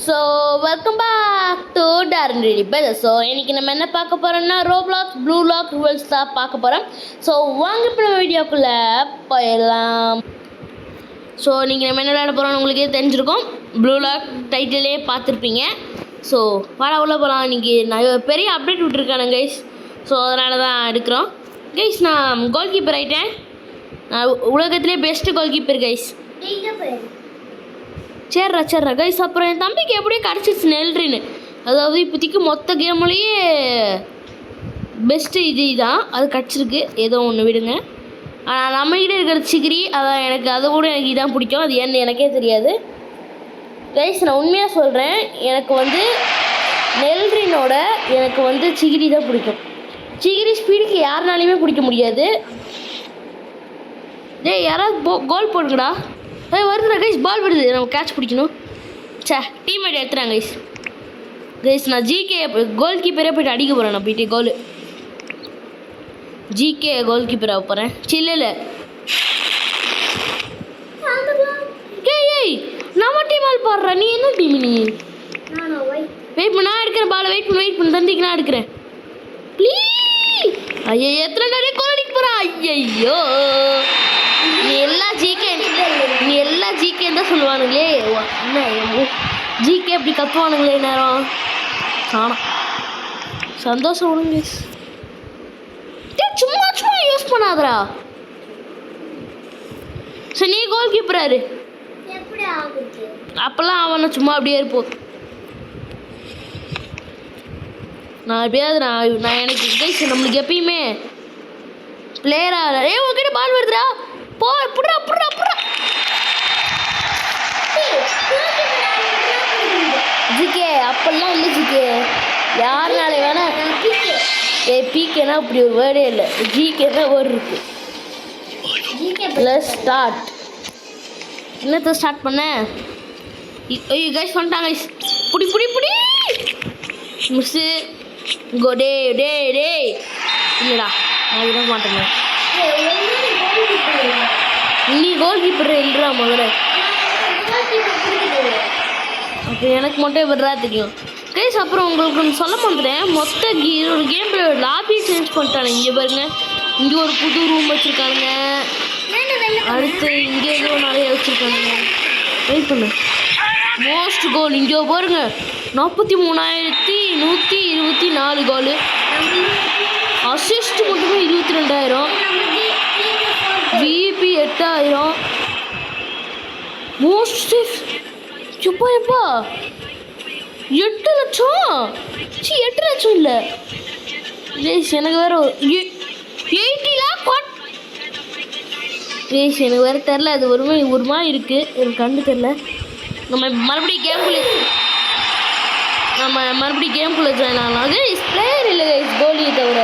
So welcome back to Darren ready bell. So இன்றைக்கி நம்ம என்ன பார்க்க போகிறோம்னா ரோப்ளாக்ஸ் ப்ளூ லாக் ரூல்ஸ் தான் பார்க்க போகிறோம். ஸோ வாங்க இப்போ நம்ம வீடியோக்குள்ளே போயிடலாம். ஸோ இன்றைக்கி நம்ம என்ன விளையாட போகிறோம்னு உங்களுக்கே தெரிஞ்சிருக்கும். ப்ளூ லாக் டைட்டிலே பார்த்துருப்பீங்க. ஸோ வாடா உள்ள போகலாம். இன்றைக்கி நான் பெரிய அப்டேட் விட்டுருக்கானு கைஸ். ஸோ அதனால தான் எடுக்கிறோம் கைஸ். நான் கோல் கீப்பர் ஆகிட்டேன். நான் உலகத்திலே பெஸ்ட்டு கோல் கீப்பர் கைஸ். சரிடா கைஸ். அப்புறம் என் தம்பிக்கு எப்படியே கிடச்சிச்சு நெல்றின்னு. அதாவது இப்போதைக்கு மொத்த கேம்லேயே பெஸ்ட்டு இதுதான் அது கிடச்சிருக்கு. ஏதோ ஒன்று விடுங்க. ஆனால் நம்மகிட்ட இருக்கிற சிகிரி அதான் எனக்கு அதை கூட எனக்கு இதான் பிடிக்கும். அது ஏன்னு எனக்கே தெரியாது கைஸ். நான் உண்மையாக சொல்கிறேன், எனக்கு வந்து நெல்றினோட எனக்கு வந்து சிகிரி தான் பிடிக்கும். சிகிரி ஸ்பீடுக்கு யாருனாலையுமே பிடிக்க முடியாது. யாராவது கோல் போடுங்கடா. வருதுடா கைஸ், பால் வருது. நம்ம கேட்ச் பிடிக்கணும். டீம்மேட் எடுத்துறாங்க கைஸ். கைஸ் நான் ஜிகே கோல் கீப்பரே போய்ட்டு அடிக்க போகிறேன். நான் போயிட்டு கோல் ஜிகே கோல் கீப்பராக போகிறேன். சில்லில் ஏய் நம்ம டீம் ஆள் பாடுறா. நீ என்ன டீம்? நீ வெயிட் பண்ண, நான் எடுக்கிறேன் பால். வெயிட் பண்ணு தந்திக்கு நான் எடுக்கிறேன் ப்ளீஸ். ஐயோ எத்தனை நிறைய கோல் அடிக்க போகிறான். ஐயோ நீ எல்லா ஜிகே தான் சொல்லுவானுங்களே. என்ன ஜிகே அப்படி கத்துவானுங்களே நேரம் காணும். சந்தோஷம் விடுங்க. சும்மா யூஸ் பண்ணாதரா. சரி நீ கோல் கீப்பராரு. அப்பெல்லாம் அவனை சும்மா அப்படியே இருப்போம். நான் எப்படியாவது நான் எனக்கு கைஸ் நம்மளுக்கு எப்பயுமே பிளேயராக உங்ககிட்ட பால் வருதுடா. போ புட்றா ஜிகே. அப்பெல்லாம் இல்லை ஜிகே. யாருனால வேணா பிகேனா அப்படி ஒரு வேர்டே இல்லை. ஜிகேனா வேர்டு இருக்கு. Plus start. என்னத்தை ஸ்டார்ட் பண்ண? ஐயோ கைஸ் வந்துட்டாங்க கைஸ். புடி மிஸ்ஸு கோ. டே இல்லைடா நான் விட மாட்டேங்க. நீ கோல் கீப்பர் இல்லைடா முதல்ல. அப்போ எனக்கு மட்டும் விடுறா தெரியும் கைஸ். அப்புறம் உங்களுக்கு ஒன்று சொல்ல மாட்டேன். மொத்த ஒரு கேமில் லாபி சேஞ்ச் பண்ணிட்டாங்க. இங்கே பாருங்க, இங்கே ஒரு புது ரூம் வச்சுருக்கானுங்க. அடுத்து இங்கே ஏதோ நிறைய வச்சுருக்கானுங்க. வெயிட் பண்ணு. மோஸ்ட் கோல் இங்கே பாருங்க 43,124 கோலு. அசிஸ்ட் மட்டுமே 22,000. விபி 8,000. மோஸ்ட் எப்பா 8 லட்சம். 8 லட்சம் இல்லை எனக்கு வேறு 80 லேக். எனக்கு வேறு தெரில. அது ஒரு மாதிரி இருக்குது. எனக்கு கண்டு தெரில. நம்ம மறுபடியும் கேம்குள்ளே ஜாயின் ஆகலாம். பிளேயர் இல்லை கைஸ் கோலியை தவிர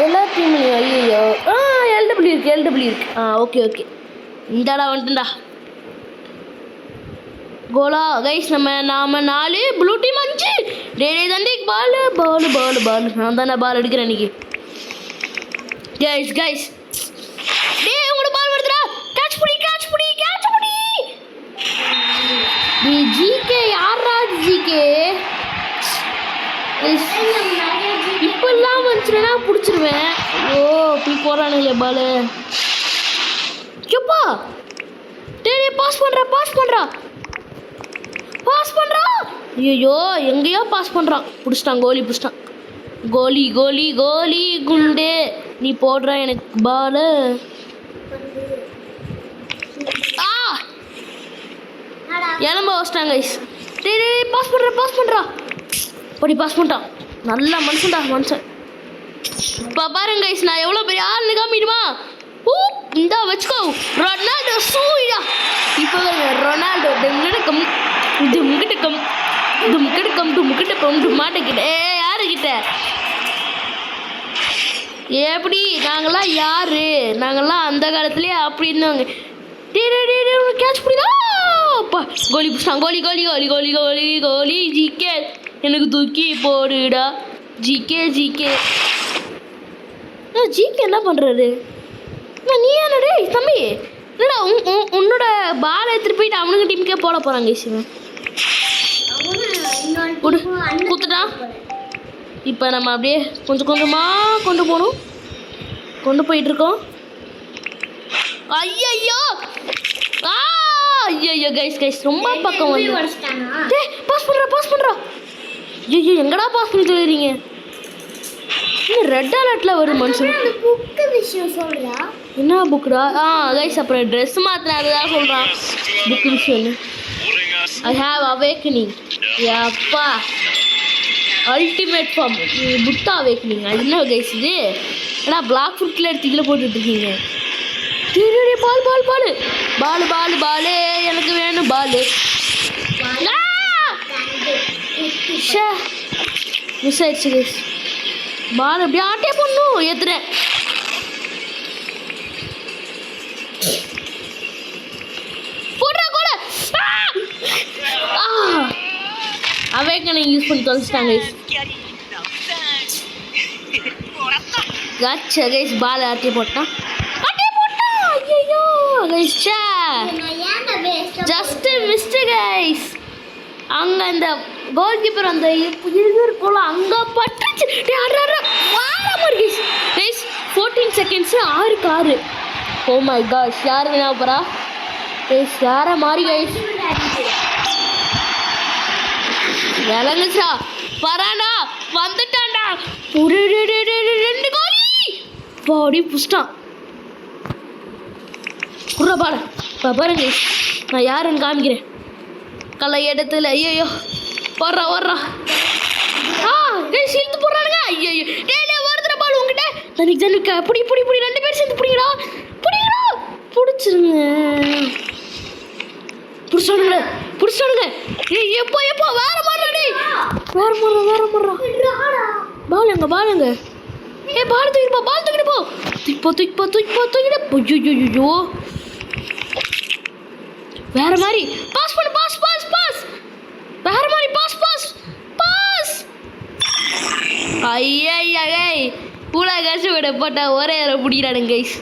எல்லா டீம்லையும். ஐயோ எல்டபிள்யூ இருக்கு. ஓகே இந்தாடா வந்துட்டுண்டா கோலா கைஸ். நாம 4 ப்ளூ டீம் 5. டே தண்டி பால் நான் தானே பால் எடுக்கிறேன் இன்னைக்கு கைஸ். டே உங்களோட பால் வருதுடா. கேட்ச் புடி. நீ ஜிகே யாரா ஜிகே? இப்பெல்லாம் வந்துச்சுன்னா பிடிச்சிருவேன். ஓ இப்படி போகிறானுங்களே பால். எப்பா டே பாஸ் பண்ணுறா. ஐயோ எங்கேயோ பாஸ் பண்ணுறான். பிடிச்சிட்டான். கோலி குண்டே. நீ போடுற எனக்கு பால். எலும்ப வச்சிட்டாங்க கைஸ். டே பாஸ் பண்ணுறா. படி பாஸ் பண்ணிட்டான். நல்ல மனுஷன். இப்போ பாருங்க கைஸ், நான் எவ்வளோ பெரிய ஆள் காமிடுமா. இந்தா வச்சுக்கோ. ரொனால்டோ சூடா. இப்போ ரொனால்டோ மாட்டேக்கிட்ட. யாருக்கிட்ட எப்படி? நாங்களாம் யாரு? நாங்களாம் அந்த காலத்துலேயே அப்படி இருந்தவங்க. கேட்ச் புரியுதா? கோலி பிடிச்சான். கோலி ஜிகே எனக்கு தூக்கி போடுடா. ஜிகே என்ன பண்ணுறாரு? நீ என்னடே தம்பி? என்னடா உன்னோட பால் எடுத்துகிட்டு போயிட்டு அவனுக்கு டீமுக்கே போட போகிறாங்க. குடு குத்துட்டா. இப்போ நம்ம அப்படியே கொஞ்சம் கொஞ்சமாக கொண்டு போயிட்டுருக்கோம். ஐயோ ஐயோ கைஸ் ரொம்ப பக்கம் வந்து பாஸ் பண்ணுறா. ஐயோ எங்கடா பாஸ் பண்ணி சொல்லுறீங்க? ரெட் அலர்ட்டில் வரும் மனுஷன். புக்கு விஷயம் சொல்கிறா. என்ன புக்குடா? கைஸ் அப்புறம் ட்ரெஸ் மாற்றினதான் சொல்கிறான் புக்கு விஷயம்னு. I have awakening. அப்பா அல்டிமேட் ஃபார்ம் புத்தா அவேக்கனிங். அது என்ன கைஸ் இது? ஏன்னா பிளாக் ஃப்ரூட்டில் எடுத்து இதில் போட்டுட்ருக்கீங்க. பால் எனக்கு வேணும் பால். மிஸ் ஆயிடுச்சு கைஸ். பால் அப்படியே ஆட்டே பண்ணும் ஏத்துறேன். அவேக்கனிங் யூஸ் பண்ணி தொலைச்சிட்டாங்க கைஸ். பால் ஆட்டி போட்டான். ஐயோ கைஸ் ஜஸ்ட் மிஸ்ட் கைஸ். அங்கே அந்த கோல் கீப்பர் அந்த இது இருக்கும்ல அங்கே பட்டுச்சு. Guys 14 seconds 6 oh my gosh. யார் வேணா போகிறா கைஸ்? யாரை மாதிரி கைஸ் விளங்குச்சா? வராண்டா வந்துட்டான்டா. ஒரு 2 கோலி பாடி புஷ்டான். குர்ரா பாட பாருங்க நான் யாருன்னு காமிக்கிறேன். கலை இடத்துல ஐயோ ஓடுறா கைஸ் இழுத்து போடுறானுங்க. ஐயோ வருதுற பால் உங்ககிட்ட. தனிக்கு புடி 2 பேர் சேர்ந்து பிடிங்கடா பிடிச்சிருங்க. பிடிச்சானுங்க. எப்போ வேற மாறா பால் எங்க பால் தூக்கிட்டு போ. ஐயோ வேற மாதிரி பாஸ் பண்ணு. பாஸ் வேற மாதிரி பாஸ். ஐயா பூலா காசு விட போட்டா ஒரே பிடிக்கிறானுங்க கைஸ்.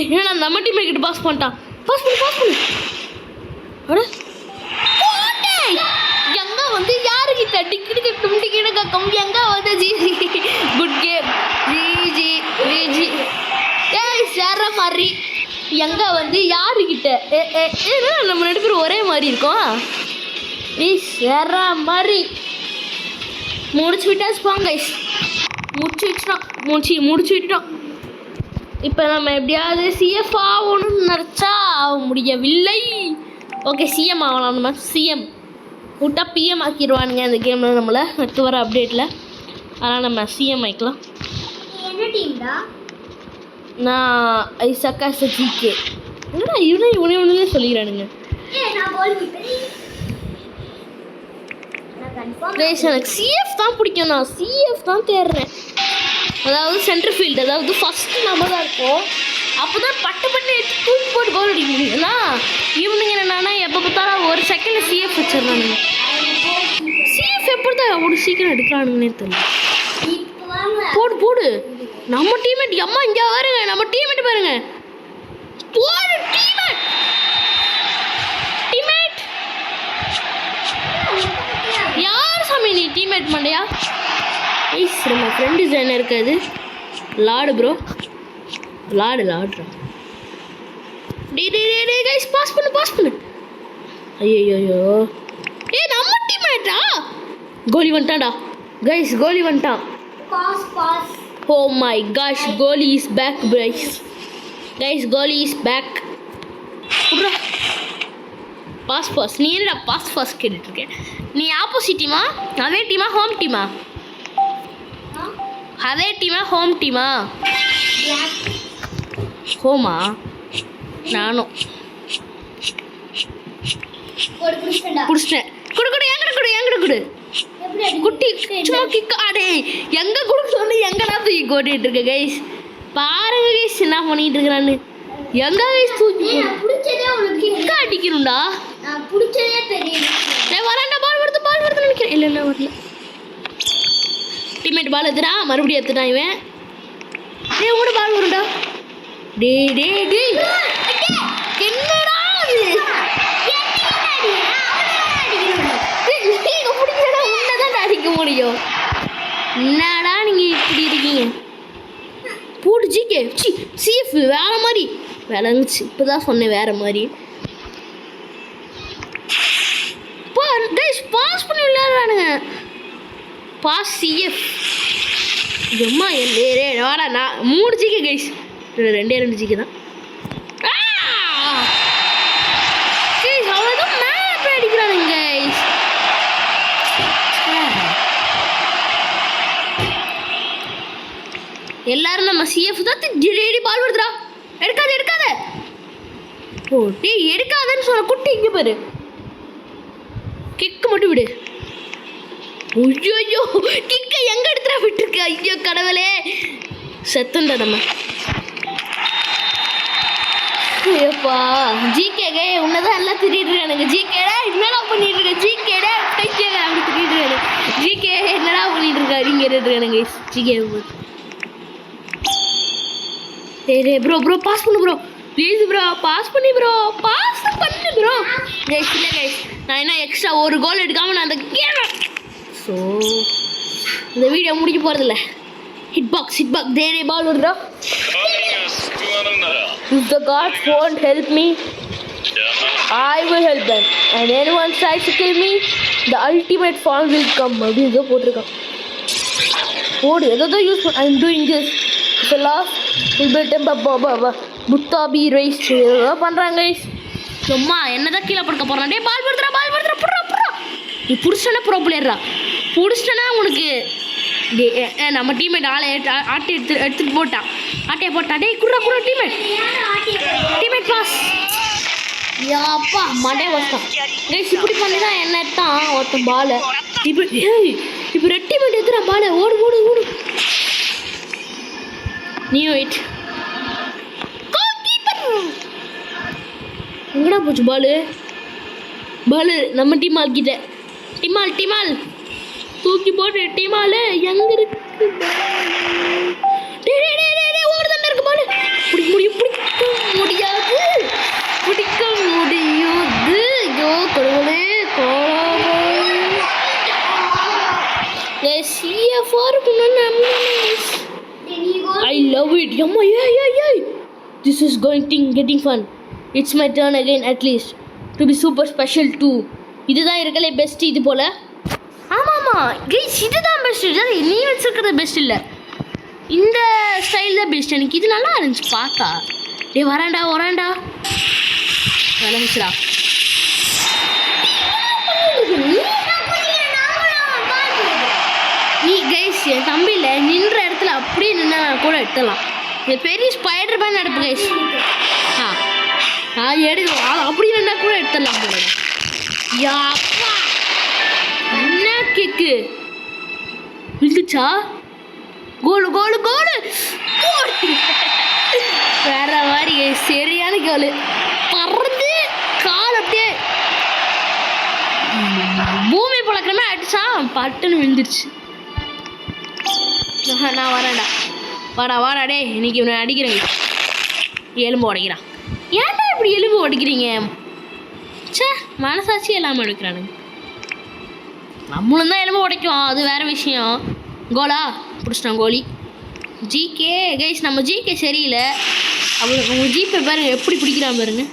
ஏன்னா நம்ம டீம் கிட்ட பாஸ் பண்ணிட்டான். பாஸ் பண்ணு. எங்க வந்து யாருக்கிட்ட டிக்கெட்டு கம் எங்க வந்து குட் கேம் ஜி சேர மாதிரி எங்க வந்து யாருக்கிட்ட நம்ம 2 பேரும் ஒரே மாதிரி இருக்கோம். சேர மாதிரி முடிச்சு விட்டுட்டோம். இப்போ நம்ம எப்படியாவது சிஎஃப் ஆகணும்னு நினச்சா ஆக முடியவில்லை. ஓகே சிஎம் ஆகலாம். நம்ம சிஎம் விட்டா பிஎம் ஆக்கிடுவானுங்க இந்த கேமில் நம்மளை அடுத்து வர அப்டேட்டில். அதனால் நம்ம சிஎம் ஆகிக்கலாம். என்ன டீம்டா? நான் ஐசக்கா ஜிகே. என்னடா இவனே சொல்லிக்கிறானுங்க. எனக்கு சிஎஃப் தான் பிடிக்கும். நான் சிஎஃப் தான் தேடுறேன். அதாவது சென்டர் ஃபீல்டு. அதாவது ஃபஸ்ட்டு நம்ம தான் இருக்கும். அப்போ தான் பட்டு தூக்கி போட்டு கோல் அடிக்க முடியும். ஏன்னா இவனுங்க என்னன்னா எப்போ பார்த்தாலும் ஒரு செகண்டில் சிஎஃப் வச்சிடறானுங்க. சிஎஃப் எப்படி தான் அவ்வளோ சீக்கிரம் எடுக்கிறானுங்கன்னே தெரியல. போடு நம்ம டீம்மேட். அம்மா இங்கே பாருங்க நம்ம டீம்மேட் பாருங்க. போடு டீம்மேட் யார் சாமி நீ டீம்மேட் மண்டையா? நம்ம ஃப்ரெண்டு ஜென் இருக்காது. லாடு ப்ரோ லாடுறா. கைஸ் பாஸ் பண்ணு. ஐயோ நம்ம டீம்மேட்டா? கோலி வந்துட்டான்டா guys. Oh my gosh Kohli is back guys. Kohli is back. Boss நீ என்னடா பாஸ் கேட்டுட்ருக்க? நீ ஆப்போசிட் டீமா? அதே டீமா ஹோம் டீமா? ஹோமா? நானும் குடிச்சிட்டேன். குடு குட்டி சும்மா கிக் ஆடே. எங்கே கொடுக்க சொல்லி எங்கடா தூக்கி கோட்டிகிட்டு இருக்க கைஸ்? பாருங்க கைஸ் என்ன பண்ணிட்டு இருக்கிறான்னு. எங்க கைஸ் தூக்கி கிக்க அடிக்கணும்டா. வராண்டா பால் வருது நினைக்கிறேன். இல்லை வரல. டீம்மேட் பால் எடுத்துடா. மறுபடியும் எடுத்துட்டான் இவன். கூட பால் வரும்டா. என்னடா என்னடா நீங்கள் இப்படி இருக்கீங்க போட்டு ஜிகே சிஎஃப் வேற மாதிரி விளங்குச்சு இப்போ தான் சொன்னேன் வேற மாதிரி பாஸ் பண்ணி விளையாடுறானுங்க பாஸ் சிஎஃப் எம்மா வாடா நான் 3 ஜிகே கைஸ் 2 ஜிகே தான் அவ்வளோதான் மேலே அடிக்கிறானுங்க கைஸ் எல்லாரும் நம்ம சிஎஃப் தான் டெய்லி பால் வருதுடா எடுக்காத ஓ டேய் எடுக்காதன்னு சொன்ன குட்டி இங்கே பாரு கிக்கு மட்டும் விடு ஐயோ கிக்க எங்க எடுத்துடா விட்டுருக்க ஐயோ கடவுளே செத்துண்டா நம்ம ஐயோப்பா ஜிகேங்க உன்னதான் எல்லாம் திட்டிட்டு இருக்கானுங்க ஜிகேடா என்னடா பண்ணிட்டு இருக்க ஜிகேடா கைக்கேடா அப்படி திட்டிட்டு இருக்காரு ஜிகே என்னடா பண்ணிட்டு இருக்கா நீங்க இருக்கானுங்க ஜிகே டேய் ப்ரோ பாஸ் பண்ணு ப்ரோ ப்ளீஸ் ப்ரோ பாஸ் பண்ணு ப்ரோ கைஸ் இல்லை கைஸ் நான் என்ன எக்ஸ்ட்ரா ஒரு கோல் எடுக்காமல் நான் அந்த கேம் ஸோ இந்த வீடியோ முடிக்க போகிறதில்ல ஹிட் பாக்ஸ் தேரே பால் வருதா If the gods won't help me, I will help them. And anyone tries to kill me, the ultimate form will come. அப்படின்னு ஏதோ போட்டிருக்கான் போடு எதோ யூஸ் பண்ண I'm doing this. If I lost, will be temper புத்தா பி ரைஸ் ஏதோ பண்ணுறாங்க சும்மா என்னதான் கீழே படுக்க போகிறான் டே பால் வருதுடா புடுறா நீ புடிச்சனா ப்ரோ பிளேயரா புடிச்சனா உனக்கு நம்ம டீம்மேட் ஆளை ஆட்டி எடுத்துட்டு போட்டான் ஆட்டையை போட்டா டே குடுறா டீம்மேட் பாஸ் யாப்பா மண்டே வச்சான் கைஸ் இப்படி பண்ணி தான் என்ன எடுத்தான் ஒருத்தன் பாலை இப்போ ரெட் டீம்மேட் எடுத்துறான் பாலை ஓடு நீ வெயிட் எங்கடா போச்சு பாலு நம்ம டீமால் கிட்ட டீமால் தூக்கி போட்டு டீமால் எங்க இருக்கு ஓடுதாண்டா இருக்கு பாலு பிடிக்க முடியாது ஐயோ கடவுளே CFR I love it. Yamma, yeah. This is getting fun. It's my turn again at least. To be super special too. இதுதான் இருக்கலே பெஸ்ட் இது போல ஆமாம்மா கைஸ் இதுதான் பெஸ்ட் நீ வச்சுருக்கிறது பெஸ்ட் இல்லை இந்த ஸ்டைல் தான் பெஸ்ட் எனக்கு இது நல்லா இருந்துச்சு பார்த்தா டே வராண்டா விளங்குச்சுடா நீ கைஸ் என் தம்பியில் நின்ற இடத்துல அப்படியே நின்னா கூட எடுத்துடலாம் இது பெரிய ஸ்பைடர் மேன் நடப்பு கைஸ் எடுக்கலாம் அப்படி நின்னா கூட எடுத்துடலாம் போல யாப்பா என்ன கேக்கு விழுந்துச்சா கோலு வேற மாதிரி சரியான கோலு பறந்து கால் அப்படியே பூமி பழக்கமே அடிச்சா பட்டுன்னு விழுந்துருச்சு நான் வரேன்டா வாடா டே இன்னைக்கு இவனை அடிக்கிறேங்க எலும்பு உடைக்கிறான் ஏன்டா இப்படி எலும்பு உடைக்கிறீங்க சே மனசாட்சி எல்லாமே எடுக்கிறானுங்க நம்மளும் தான் எலும்பு உடைக்கும் அது வேற விஷயம் கோலா பிடிச்சிட்டான் கோலி ஜிகே கைஸ் நம்ம ஜிகே சரியில்லை அவளுக்கு உங்கள் ஜிபே பாருங்க எப்படி பிடிக்கிறான் பாருங்க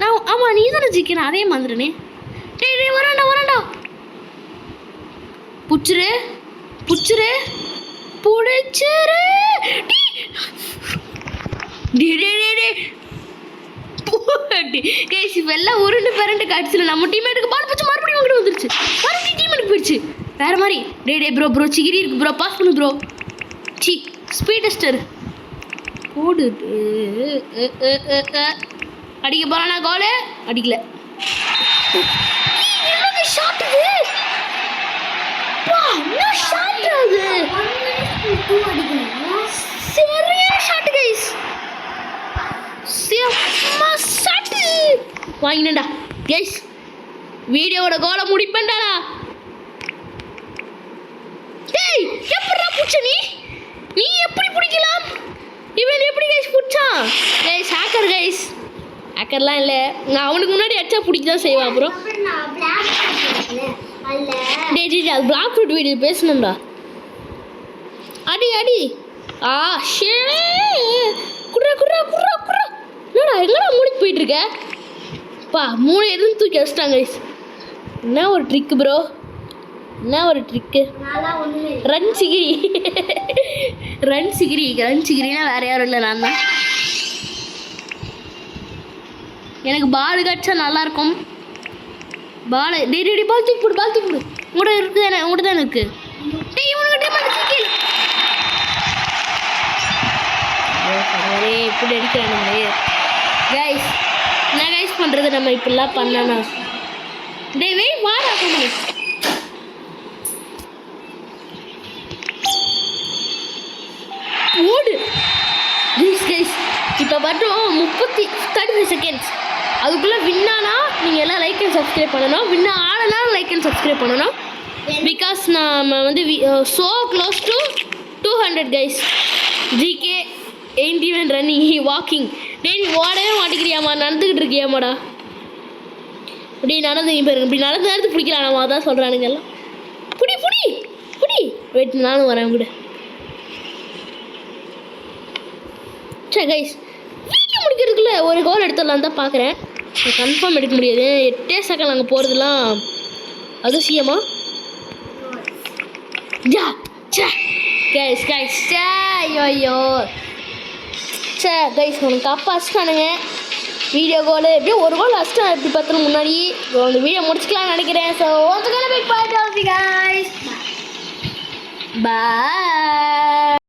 நான் ஆமாம் நீ தானே ஜிகே நான் அதே மறந்துடுனே டே வராண்டா புடிச்சிரு கேஸ் இப்பெல்லாம் உருண்டு பரண்டு காட்சியில் நம்ம டீமேட்டுக்கு பால் போச்சு மறுபடியும் உங்கள்கிட்ட வந்துருச்சு மறுபடியும் டீமேட்டுக்கு போயிடுச்சு வேறு மாதிரி டே ப்ரோ சிகிரி இருக்கு ப்ரோ பாஸ் பண்ணு ப்ரோ ஸ்பீட் டெஸ்டர் போடு அடிக்க போகிறானா கோலு அடிக்கல வாங்கினடா கைஸ் வீடியோவோட கோலை முடிப்பேன்டாடா டேய் எப்படிடா புடிச்ச நீ எப்படி பிடிக்கலாம் இவன் எப்படி கைஸ் புடிச்சான் கைஸ் ஹேக்கர்லாம் இல்லை நான் அவனுக்கு முன்னாடி அடிச்சா பிடிக்க தான் செய்வான் அப்புறம் அல்ல டேய் அது பிளாக் ஃப்ரூட் வீடியோ பேசணும்டா. அடி ஆ ஷே குர்ரா என்னடா எங்கடா மூடிட்டு போயிட்டு இருக்க பா? 3 எதுவும் தூக்கி வச்சிட்டாங்க. என்ன ஒரு ட்ரிக் ப்ரோ, என்ன ஒரு ட்ரிக்கு. நல்லா ஒண்ணுமே இல்ல. ரன் சிகிரினா வேற யாரும் இல்லை, நான் தான். எனக்கு பால் கடிச்சா நல்லா இருக்கும். பால் டேய் பால் தூக்கி போடு உங்கள்கிட்ட இருக்குது தானே, உங்கள்கிட்ட தானே இருக்கு. டேய் இவனுக்கிட்டே மாட்டேன் இப்படி அடிக்கிறானுங்களே. கைஸ் என்ன கைஸ் பண்ணுறது, நம்ம இப்படிலாம் பண்ணனா? டேய் வெயிட் வாடா பண்ணி ஓடு. கைஸ் இப்போ மட்டும் 35 செகண்ட்ஸ். அதுக்குள்ளே வின்னானா நீங்கள் எல்லாம் லைக் அண்ட் சப்ஸ்கிரைப் பண்ணணும். வின்ன ஆளனா லைக் அண்ட் சப்ஸ்கிரைப் பண்ணணும். பிகாஸ் நம்ம வந்து so close to 200 guys. GK 81 running walking. டேய் நீ ஓடவே மாட்டேங்கிறியாம்மா, நடந்துக்கிட்டு இருக்கியாமாடா? இப்படி நடந்து பாருங்க, இப்படி நடந்து பிடிக்கிறானாமா, அதான் சொல்கிறானுங்க எல்லாம். புடி வெயிட் நானும் வரேன் கூட. சரி கைஸ் வீடியோ முடிக்கிறதுக்குள்ள ஒரு கோல் எடுத்துடலாம் தான் பார்க்குறேன். கன்ஃபார்ம் எடுக்க முடியாது. 8 செகண்ட் அங்கே போகிறதுலாம் அதிசயமா? கைஸ் ஐயோ கைஸ் உனக்கு அப்பா அடிச்சிட்டானுங்க வீடியோ கோல். எப்படியும் ஒரு கோல் அடிச்சிட்டேன் எப்படி பார்த்தாலும் முன்னாடி. அந்த வீடியோ முடிச்சுக்கலாம்னு நினைக்கிறேன். ஸோ ஒருத்தக்கால போய் பாய் கைஸ் பாய்.